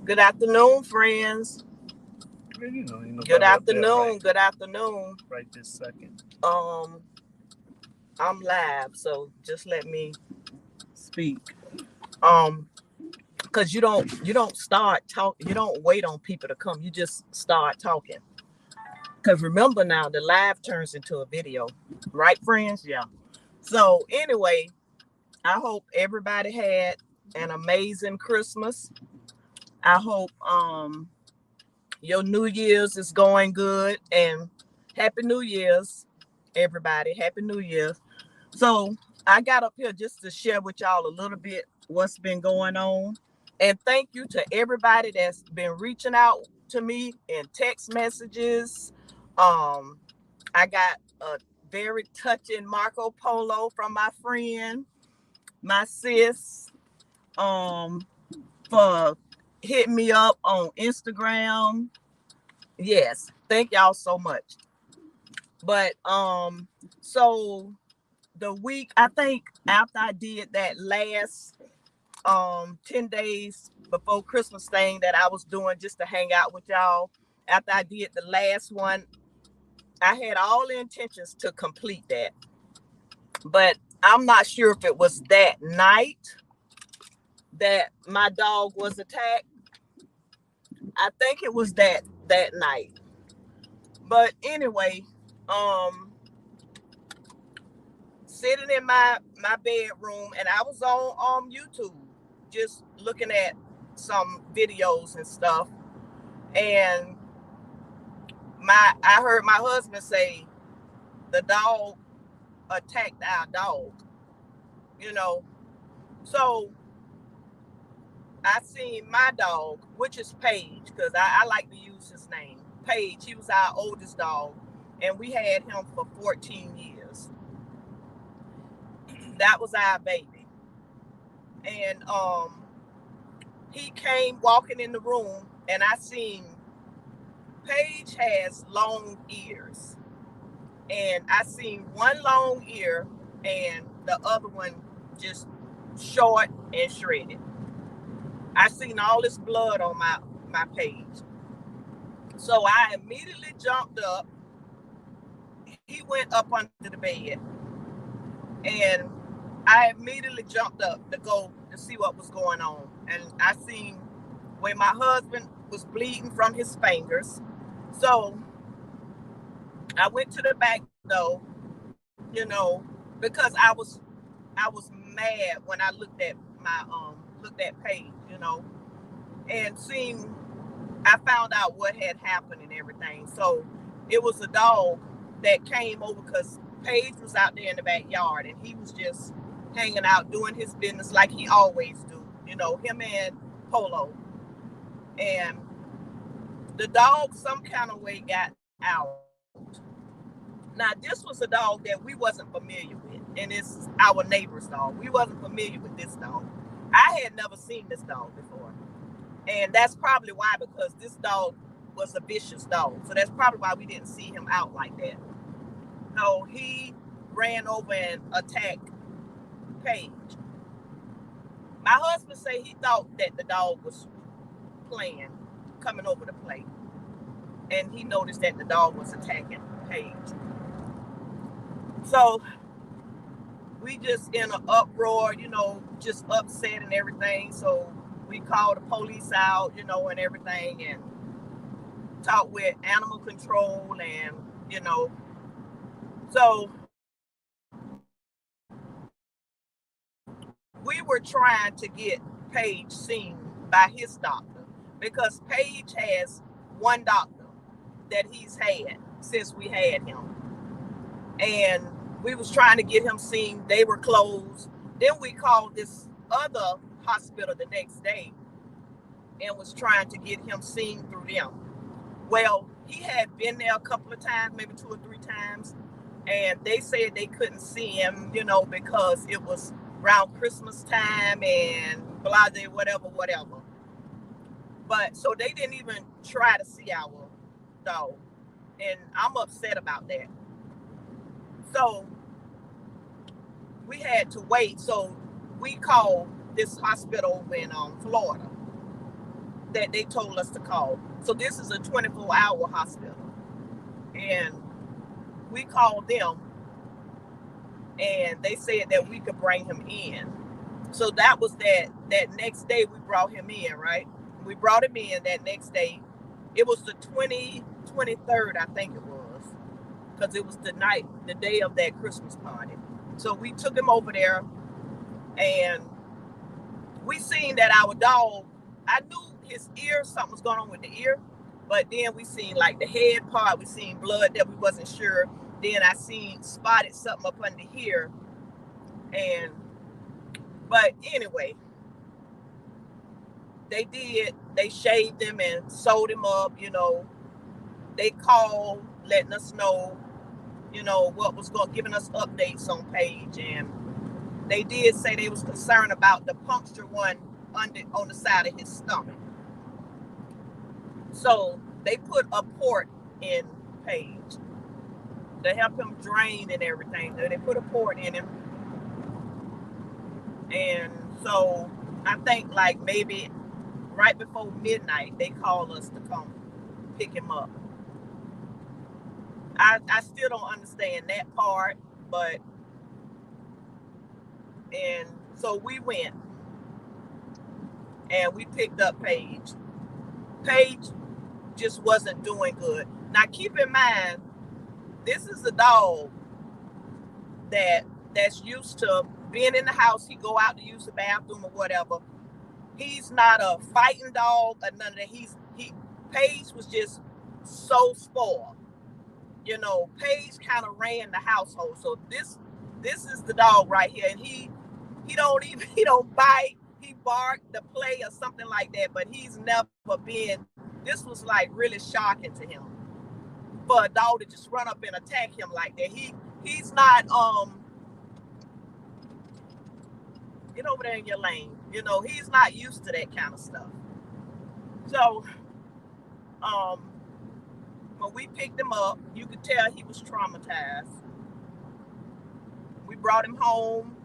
Good afternoon, friends. Good afternoon. Good afternoon. right this second. Um, I'm live, so just let me speak. Um, because you don't start talk. You don't wait on people to come. You just start talking. Because remember now, the live turns into a video, right, friends? Yeah. So anyway, I hope everybody had an amazing Christmas. I hope your New Year's is going good, and Happy New Year's, everybody. Happy New Year's. So I got up here just to share with y'all a little bit what's been going on. And thank you to everybody that's been reaching out to me in text messages. Um, I got a very touching Marco Polo from my friend, my sis, um, for hitting me up on Instagram. Yes, thank y'all so much. But so the week, I think after I did that last 10 days before Christmas thing that I was doing just to hang out with y'all, after I did the last one, I had all the intentions to complete that. But I'm not sure if it was that night that my dog was attacked. I think it was that night. But anyway, um sitting in my bedroom, and I was on YouTube just looking at some videos and stuff, and I heard my husband say the dog attacked our dog, you know. So I seen my dog, which is Paige, because I like to use his name. Paige, he was our oldest dog, and we had him for 14 years. That was our baby. And he came walking in the room, and I seen Paige has long ears, and I seen one long ear and the other one just short and shredded. I seen all this blood on my page, so I immediately jumped up. He went up under the bed, and I immediately jumped up to go to see what was going on, and I seen when my husband was bleeding from his fingers. So I went to the back door, because I was mad when I looked at Paige, and seeing I found out what had happened and everything. So it was a dog that came over because Paige was out there in the backyard, and he was just hanging out doing his business like he always do. Him and Polo. And the dog some kind of way got out. Now this was a dog that we wasn't familiar with, and it's our neighbor's dog. We wasn't familiar with this dog. I had never seen this dog before, and that's probably why, because this dog was a vicious dog. So that's probably why we didn't see him out like that. No, he ran over and attacked Paige. My husband said he thought that the dog was playing, coming over to play, and he noticed that the dog was attacking Paige. So we just in an uproar, just upset and everything. So we called the police out, and everything, and talked with animal control, and so we were trying to get Paige seen by his doctor, because Paige has one doctor that he's had since we had him, and we was trying to get him seen. They were closed. Then we called this other hospital the next day and was trying to get him seen through them. Well, he had been there a couple of times, maybe 2 or 3 times, and they said they couldn't see him, because it was around Christmas time and blah, blah, whatever, whatever. But so they didn't even try to see our dog, and I'm upset about that. So we had to wait. So we called this hospital in Florida, that they told us to call. So this is a 24-hour hospital. And we called them and they said that we could bring him in. So that was that next day we brought him in, right? We brought him in that next day. It was the 23rd, I think it was, because it was the day of that Christmas party. So we took him over there and we seen that our dog, I knew his ear, something was going on with the ear, but then we seen like the head part, we seen blood that we wasn't sure. Then I seen spotted something up under here. But anyway, they shaved him and sewed him up, They called, letting us know, what was giving us updates on Paige. And they did say they was concerned about the puncture one on the side of his stomach. So they put a port in Paige to help him drain and everything. They put a port in him. And so I think like maybe right before midnight, they called us to come pick him up. I still don't understand that part, and so we went and we picked up Paige. Paige just wasn't doing good. Now keep in mind, this is a dog that's used to being in the house. He go out to use the bathroom or whatever. He's not a fighting dog or none of that. Paige was just so spoiled. Paige kind of ran the household. So this is the dog right here, and he don't bite, he bark to play or something like that. But he's never been. This was like really shocking to him for a dog to just run up and attack him like that. He's not get over there in your lane. He's not used to that kind of stuff. So when we picked him up, you could tell he was traumatized. We brought him home.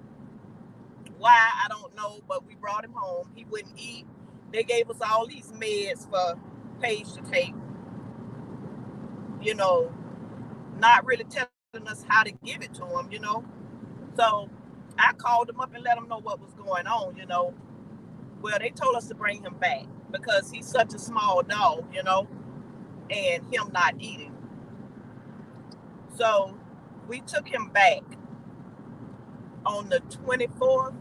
Why, I don't know, but we brought him home. He wouldn't eat. They gave us all these meds for Paige to take, not really telling us how to give it to him, So I called him up and let him know what was going on, Well, they told us to bring him back because he's such a small dog, and him not eating. So we took him back on the 24th,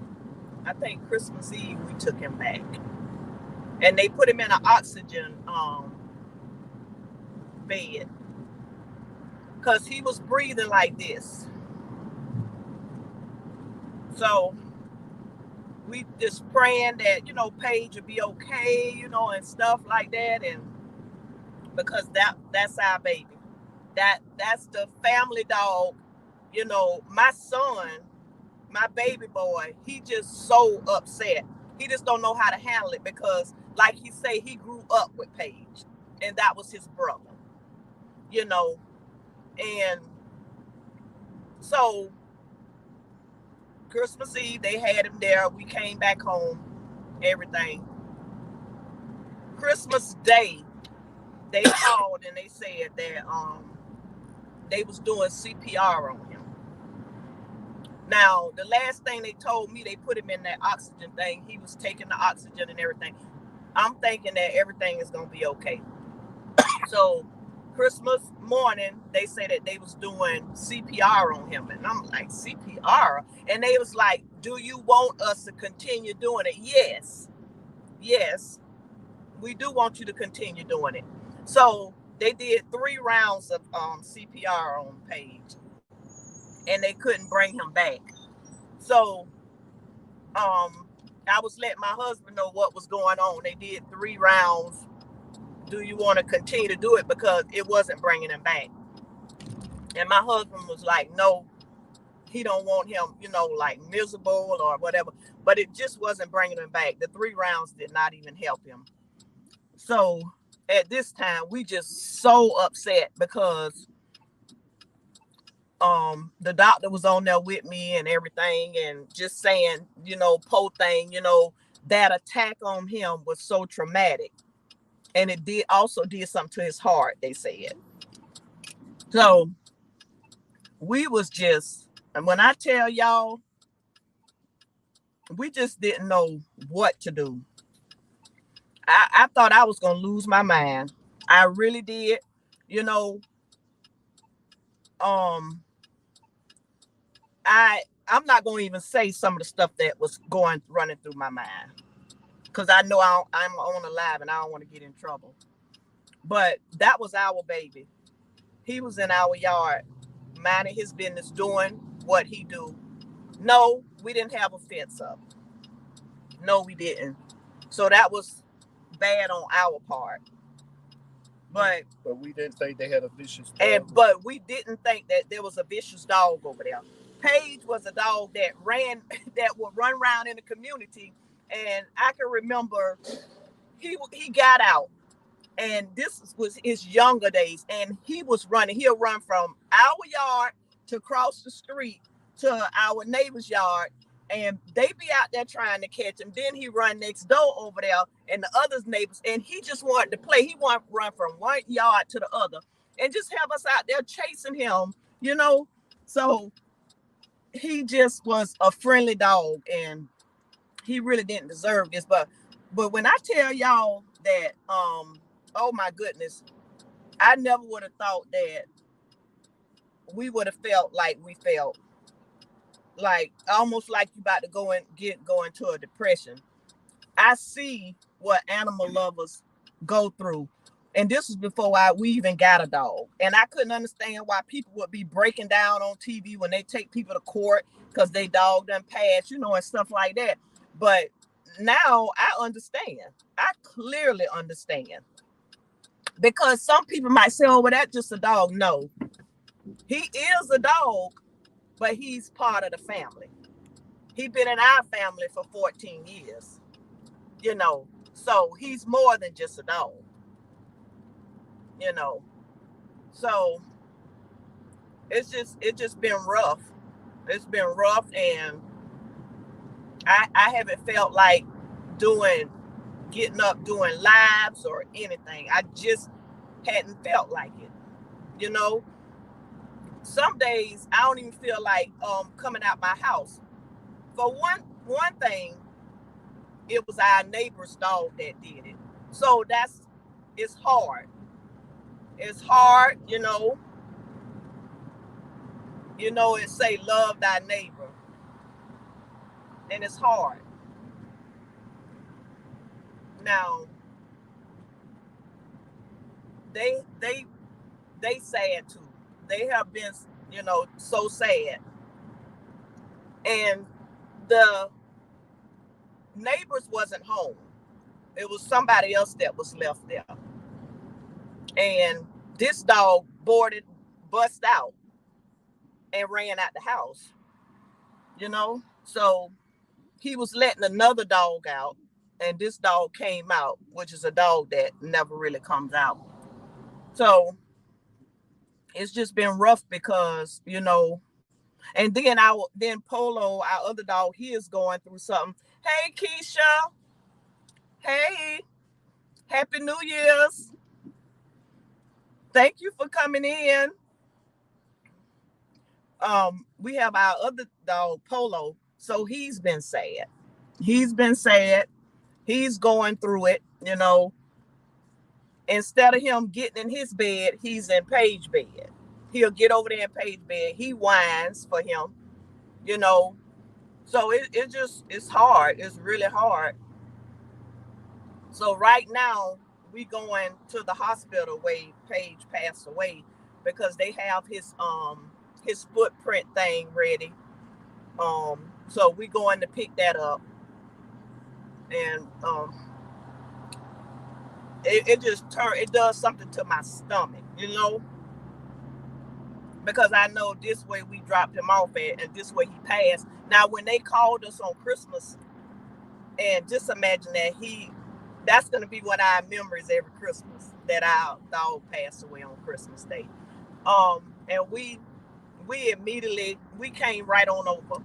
I think Christmas Eve, we took him back. And they put him in an oxygen bed because he was breathing like this. So we just praying that, Paige would be okay, and stuff like that. And because that's our baby. That's the family dog. My son, my baby boy, he just so upset. He just don't know how to handle it because, like he say, he grew up with Paige, and that was his brother. And so Christmas Eve, they had him there. We came back home, everything. Christmas Day, they called and they said that they was doing CPR on him. Now, the last thing they told me, they put him in that oxygen thing. He was taking the oxygen and everything. I'm thinking that everything is going to be okay. So Christmas morning, they said that they was doing CPR on him. And I'm like, CPR? And they was like, do you want us to continue doing it? Yes, we do want you to continue doing it. So they did 3 rounds of CPR on Paige, and they couldn't bring him back. So I was letting my husband know what was going on. They did 3 rounds. Do you want to continue to do it? Because it wasn't bringing him back. And my husband was like, no, he don't want him, like miserable or whatever. But it just wasn't bringing him back. The 3 rounds did not even help him. So at this time, we just so upset because the doctor was on there with me and everything, and just saying, poor thing, that attack on him was so traumatic. and it did also did something to his heart, they said. So we was just, and when I tell y'all, we just didn't know what to do. I thought I was gonna lose my mind. I really did. You know, um, I'm not gonna even say some of the stuff that was running through my mind, because I know I'm on the live and I don't want to get in trouble. But that was our baby. He was in our yard, minding his business, doing what he do. No, we didn't have a fence up. No, we didn't. So that was bad on our part. But we didn't think they had a vicious dog. But we didn't think that there was a vicious dog over there. Paige was a dog that would run around in the community, and I can remember he got out, and this was his younger days, and he was running. He'll run from our yard to cross the street to our neighbor's yard, and they be out there trying to catch him. Then he run next door over there and the other neighbors, and he just wanted to play. He wanted to run from one yard to the other and just have us out there chasing him, you know. So he just was a friendly dog, and he really didn't deserve this. But when I tell y'all that, oh my goodness, I never would have thought that we would have felt like we felt. Like almost like you about to go into a depression. I see what animal lovers go through. And this was before we even got a dog. And I couldn't understand why people would be breaking down on TV when they take people to court because they dog done passed, you know, and stuff like that. But now I understand. I clearly understand. Because some people might say, oh, well, that's just a dog. No, he is a dog, but he's part of the family. He's been in our family for 14 years, you know, so he's more than just a dog, you know. So it's just been rough. It's been rough, and I haven't felt like getting up doing lives or anything. I just hadn't felt like it, you know. Some days I don't even feel like coming out my house. For one thing, it was our neighbor's dog that did it. So it's hard. It's hard, you know. You know, it say love thy neighbor. And it's hard. Now, they sad too. They have been, you know, so sad. And the neighbors wasn't home. It was somebody else that was left there. And this dog bust out and ran out the house, you know. So he was letting another dog out, and this dog came out, which is a dog that never really comes out. So it's just been rough because, you know, and then Polo, our other dog, he is going through something. Hey, Keisha. Hey, Happy New Year's. Thank you for coming in. We have our other dog, Polo. So he's been sad. He's been sad. He's going through it, you know. Instead of him getting in his bed, he's in Paige bed. He'll get over there in Paige bed. He whines for him, you know. So it's hard. It's really hard. So right now we going to the hospital where Paige passed away because they have his footprint thing ready. So we going to pick that up, and it does something to my stomach, you know, because I know this way we dropped him off at and this way he passed. Now when they called us on Christmas, and just imagine that's going to be one of our memories every Christmas, that our dog passed away on Christmas Day. And we immediately came right on over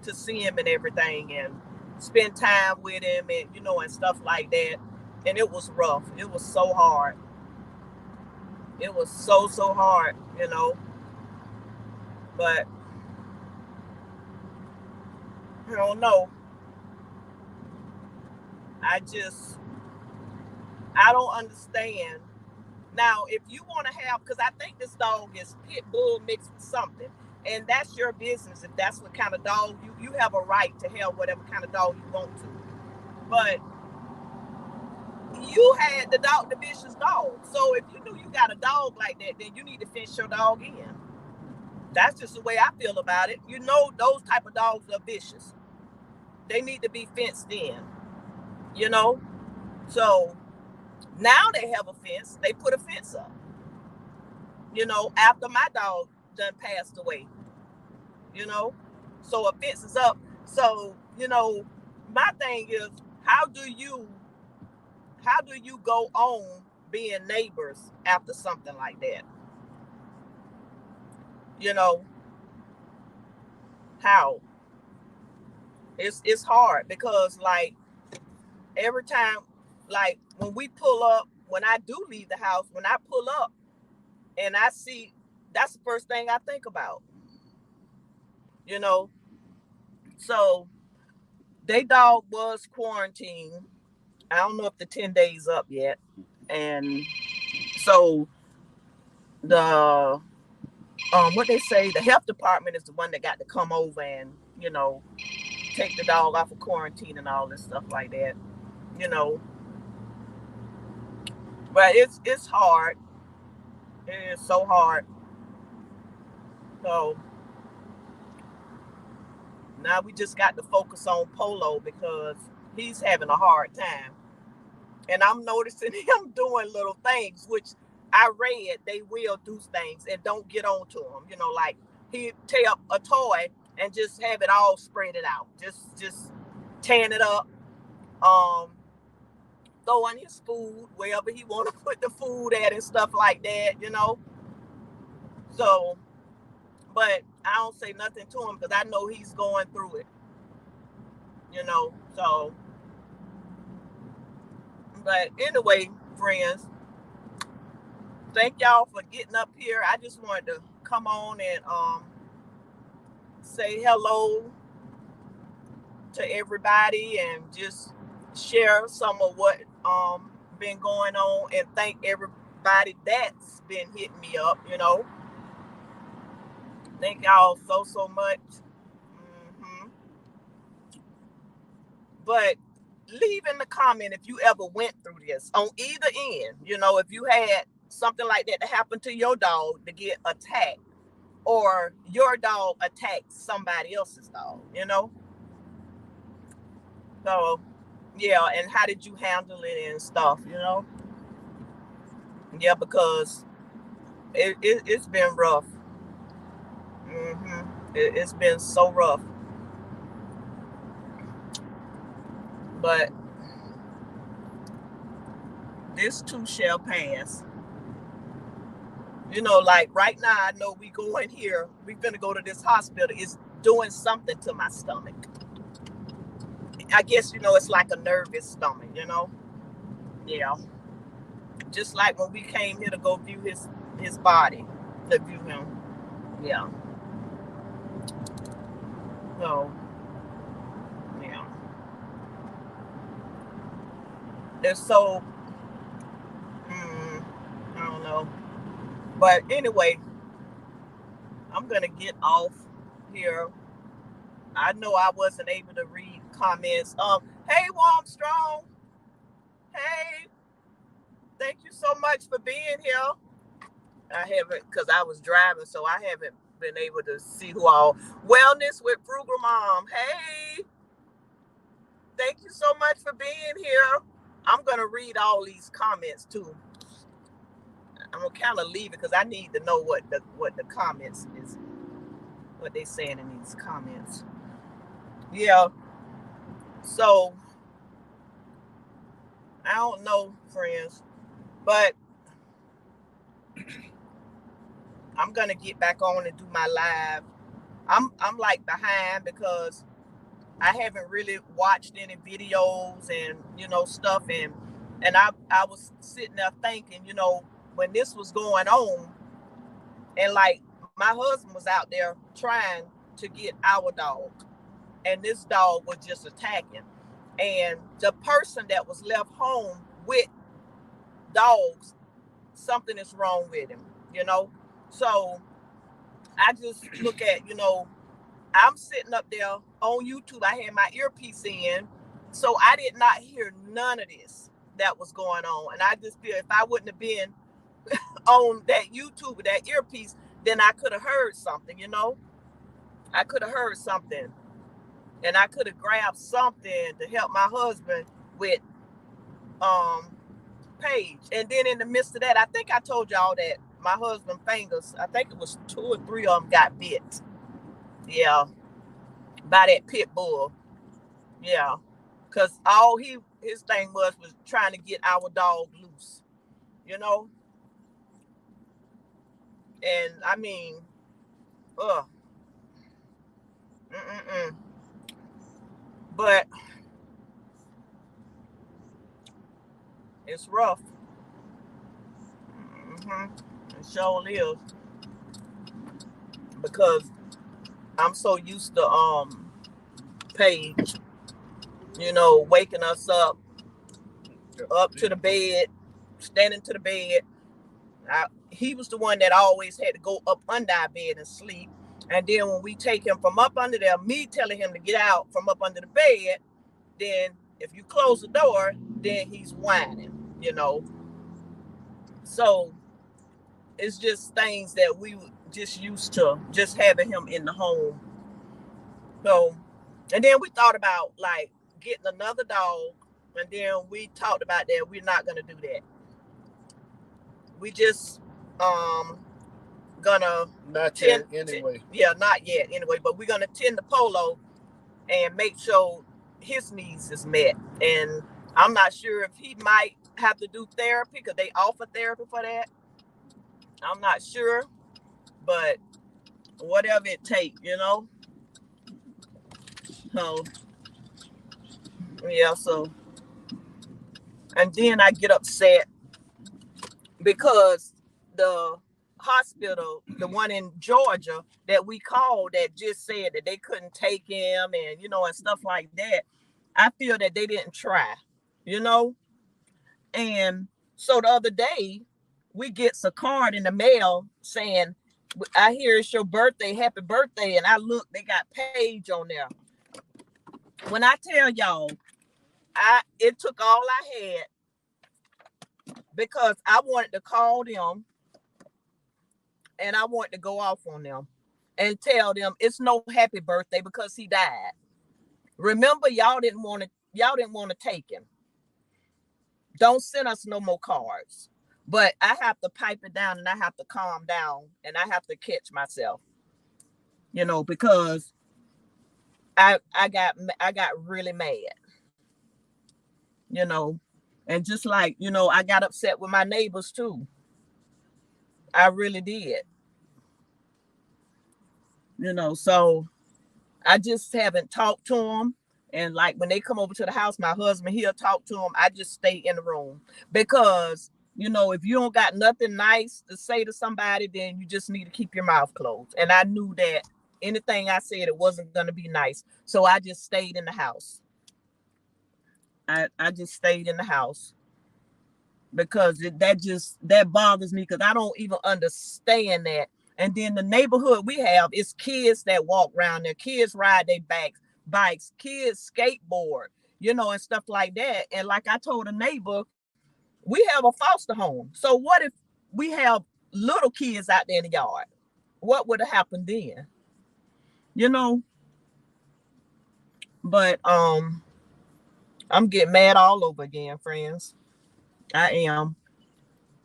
to see him and everything and spend time with him and, you know, and stuff like that. and it was rough. It was so hard. It was so hard, you know. But I don't know. I just I don't understand. Now, if you want to have, because I think this dog is pit bull mixed with something, and that's your business. If that's what kind of dog you have a right to have whatever kind of dog you want to. But you had the vicious dog. So if you knew you got a dog like that, then you need to fence your dog in. That's just the way I feel about it. You know, those type of dogs are vicious. They need to be fenced in, you know. So now they have a fence. They put a fence up, you know, after my dog done passed away, you know. So a fence is up. So, you know, my thing is, how do you go on being neighbors after something like that? You know, how? It's hard because, like, every time, like, when we pull up, when I do leave the house, when I pull up and I see, that's the first thing I think about, you know. So they dog was quarantined. I don't know if the 10 days up yet. And so the what they say, the health department is the one that got to come over and, you know, take the dog off of quarantine and all this stuff like that, you know. But it's hard. It is so hard. So now we just got to focus on Polo because he's having a hard time. And I'm noticing him doing little things, which I read they will do things and don't get on to him. You know, like he tear up a toy and just have it all spread it out. Just tearing it up. Throwing his food wherever he want to put the food at and stuff like that, you know. So, but I don't say nothing to him because I know he's going through it, you know. So, but anyway, friends, thank y'all for getting up here. I just wanted to come on and say hello to everybody and just share some of what been going on and thank everybody that's been hitting me up, you know. Thank y'all so much. Mm-hmm. But leave in the comment if you ever went through this on either end. You know, if you had something like that to happen to your dog to get attacked, or your dog attacked somebody else's dog, you know. So yeah, and how did you handle it and stuff, you know? Yeah, because it's been rough. It's been so rough. But this too shall pass. You know, like right now, I know we going here. We finna go to this hospital. It's doing something to my stomach. I guess, you know, it's like a nervous stomach, you know? Yeah. Just like when we came here to go view his body, to view him. Yeah. So, yeah. It's so, I don't know. But anyway, I'm going to get off here. I know I wasn't able to read comments. Hey, Warmstrong. Hey, thank you so much for being here. I haven't, because I was driving, so I haven't been able to see who all. Wellness with Frugal Mom. Hey, thank you so much for being here. I'm going to read all these comments too. I'm going to kind of leave it because I need to know what the comments is, what they saying in these comments. Yeah. So, I don't know, friends, but I'm gonna get back on and do my live. I'm like behind because I haven't really watched any videos and, you know, stuff, and And I was sitting there thinking, you know, when this was going on, and like my husband was out there trying to get our dog, and this dog was just attacking. And the person that was left home with dogs, something is wrong with him, you know? So I just look at, you know, I'm sitting up there on YouTube. I had my earpiece in, so I did not hear none of this that was going on. And I just feel if I wouldn't have been on that YouTube with that earpiece, then I could have heard something, you know? I could have heard something. And I could have grabbed something to help my husband with Paige. And then in the midst of that, I think I told y'all that my husband's fingers, I think it was 2 or 3 of them got bit. Yeah. By that pit bull. Yeah. Because all his thing was trying to get our dog loose. You know? And I mean, but it's rough. It sure is. Because I'm so used to Paige, you know, waking us up to the bed, standing to the bed. He was the one that always had to go up under our bed and sleep. And then when we take him from up under there, me telling him to get out from up under the bed, then if you close the door, then he's whining, you know. So it's just things that we just used to just having him in the home. So, and then we thought about like getting another dog, and then we talked about that we're not gonna do that. We just gonna not yet anyway. Not yet anyway, but we're gonna tend to Polo and make sure his needs is met. And I'm not sure if he might have to do therapy because they offer therapy for that. I'm not sure, but whatever it takes, you know. So yeah, so and then I get upset because the hospital, the one in Georgia that we called, that just said that they couldn't take him and, you know, and stuff like that. I feel that they didn't try, you know. And so the other day we get a card in the mail saying, I hear it's your birthday, happy birthday. And I look, they got Paige on there. When I tell y'all, it took all I had because I wanted to call them and I wanted to go off on them and tell them it's no happy birthday because he died. Remember, y'all didn't want to take him. Don't send us no more cards. But I have to pipe it down and I have to calm down and I have to catch myself, you know, because I got really mad, you know, and just like, you know, I got upset with my neighbors too. I really did, you know, so I just haven't talked to them. And like when they come over to the house, my husband, he'll talk to them. I just stay in the room because, you know, if you don't got nothing nice to say to somebody, then you just need to keep your mouth closed. And I knew that anything I said, it wasn't going to be nice. So I just stayed in the house. I just stayed in the house because that bothers me because I don't even understand that. And then the neighborhood we have is kids that walk around there. Kids ride their bikes, kids skateboard, you know, and stuff like that. And like I told a neighbor, we have a foster home. So what if we have little kids out there in the yard? What would have happened then? You know? But I'm getting mad all over again, friends. I am.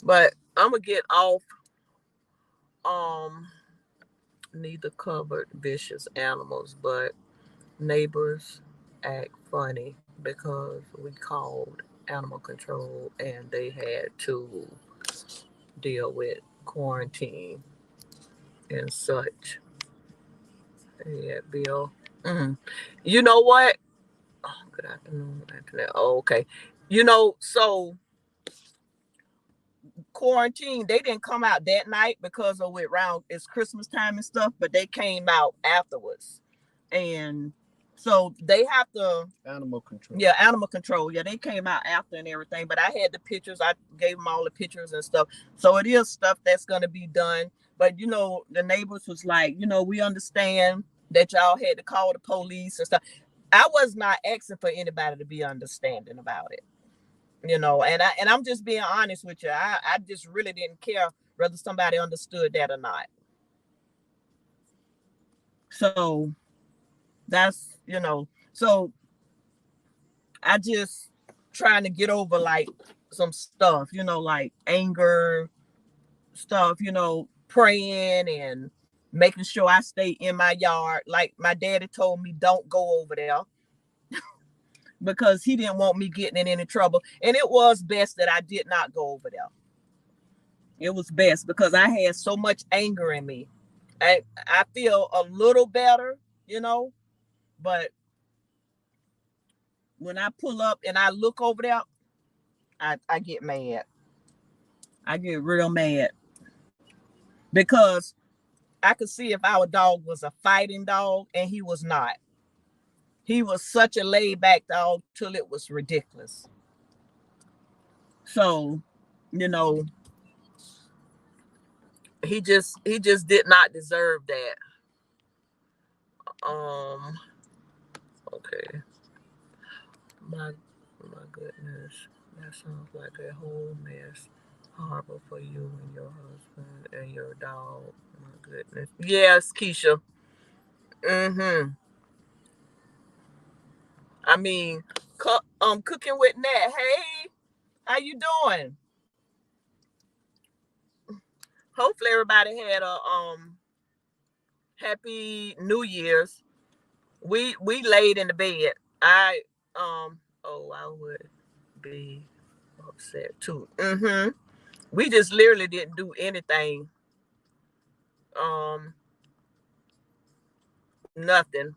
But I'm gonna get off neither covered vicious animals, but neighbors act funny because we called animal control and they had to deal with quarantine and such. Yeah, Bill. You know what? Oh, good afternoon. Oh, okay. You know, so quarantine, they didn't come out that night because of it around it's Christmas time and stuff, but they came out afterwards. And so they have to Animal control. Yeah, animal control. Yeah, they came out after and everything, but I had the pictures. I gave them all the pictures and stuff. So it is stuff that's going to be done. But, you know, the neighbors was like, you know, we understand that y'all had to call the police and stuff. I was not asking for anybody to be understanding about it, you know, and I'm just being honest with you. I just really didn't care whether somebody understood that or not. So that's, you know, so I just trying to get over like some stuff, you know, like anger stuff, you know, praying and making sure I stay in my yard. Like my daddy told me, don't go over there because he didn't want me getting in any trouble. And it was best that I did not go over there. It was best because I had so much anger in me. I feel a little better, you know, but when I pull up and I look over there, I get mad. I get real mad because I could see if our dog was a fighting dog, and he was not. He was such a laid back dog till it was ridiculous. So, you know, he just did not deserve that. Okay. My goodness. That sounds like a whole mess. Horrible for you and your husband and your dog. My goodness. Yes, Keisha. Mm-hmm. I mean, cooking with Nat. Hey, how you doing? Hopefully everybody had a happy New Year's. We laid in the bed. I would be upset too. Mm-hmm. We just literally didn't do anything. Nothing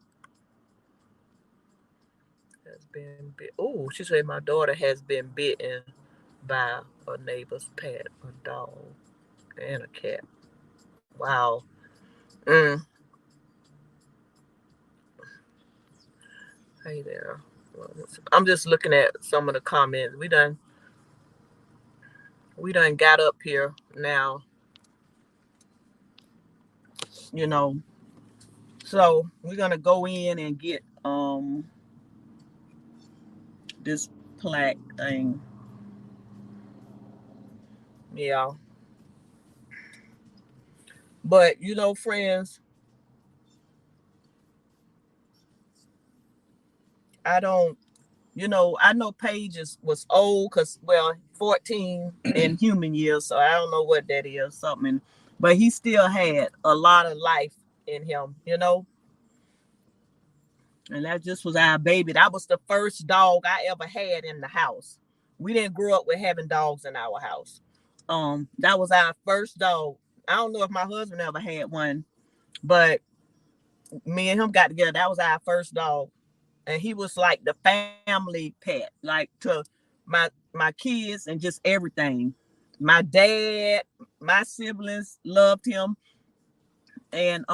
has been bit. Oh, she said my daughter has been bitten by a neighbor's pet, a dog, and a cat. Wow. Mm. Hey there. I'm just looking at some of the comments. We done got up here now, you know. So we're gonna go in and get this plaque thing. Yeah. But you know, friends, I don't, you know, I know Paige was old because, well, 14 in human years, so I don't know what that is, something. But he still had a lot of life in him, you know. And that just was our baby. That was the first dog I ever had in the house. We didn't grow up with having dogs in our house. That was our first dog. I don't know if my husband ever had one, but me and him got together. That was our first dog. And he was like the family pet, like to my kids and just everything. My dad, my siblings loved him. And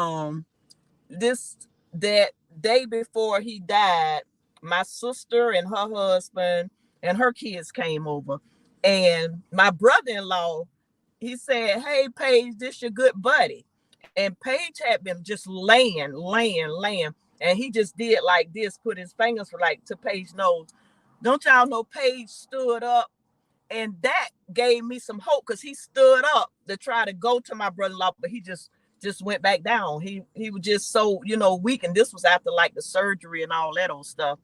this that day before he died, my sister and her husband and her kids came over. And my brother-in-law, he said, "Hey, Paige, this your good buddy." And Paige had been just laying. And he just did like this, put his fingers for like to Paige's nose. Don't y'all know Paige stood up? And that gave me some hope because he stood up to try to go to my brother-in-law, but he just went back down. He was just so, you know, weak. And this was after like the surgery and all that old stuff.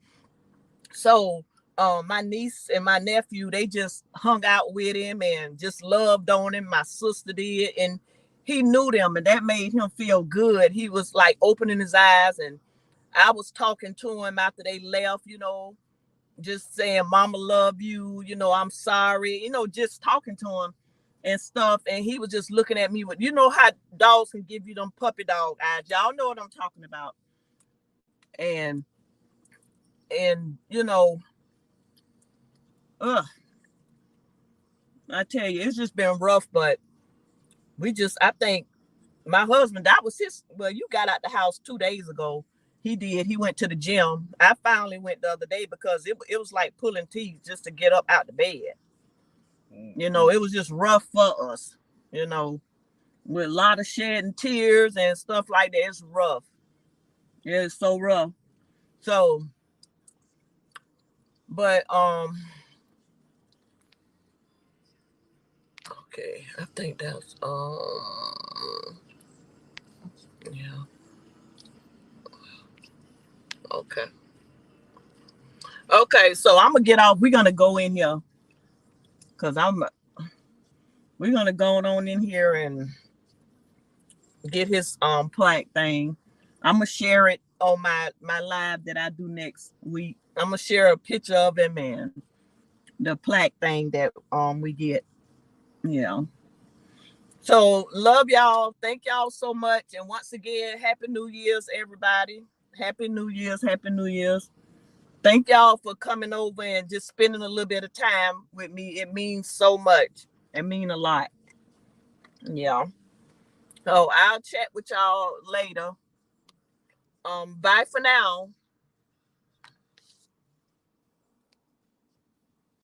So my niece and my nephew, they just hung out with him and just loved on him. My sister did. And he knew them, and that made him feel good. He was like opening his eyes, and I was talking to him after they left, you know, just saying, "Mama love you, you know, I'm sorry," you know, just talking to him and stuff. And he was just looking at me with, you know how dogs can give you them puppy dog eyes. Y'all know what I'm talking about. And you know, I tell you, it's just been rough, but I think my husband, that was his, well, you got out the house 2 days ago. He did. He went to the gym. I finally went the other day because it was like pulling teeth just to get up out the bed. You know, it was just rough for us, you know, with a lot of shedding tears and stuff like that. It's rough. It's so rough. So, but, okay, I think that's, yeah. Okay. Okay, so I'm gonna get off. We're gonna go in here because we're gonna go on in here and get his plaque thing. I'm gonna share it on my live that I do next week. I'm gonna share a picture of him and the plaque thing that we get. Yeah. So love y'all. Thank y'all so much. And once again, Happy New Year's, everybody. Happy New Year's. Happy New Year's. Thank y'all for coming over and just spending a little bit of time with me. It means so much. It means a lot. Yeah. So I'll chat with y'all later. Bye for now.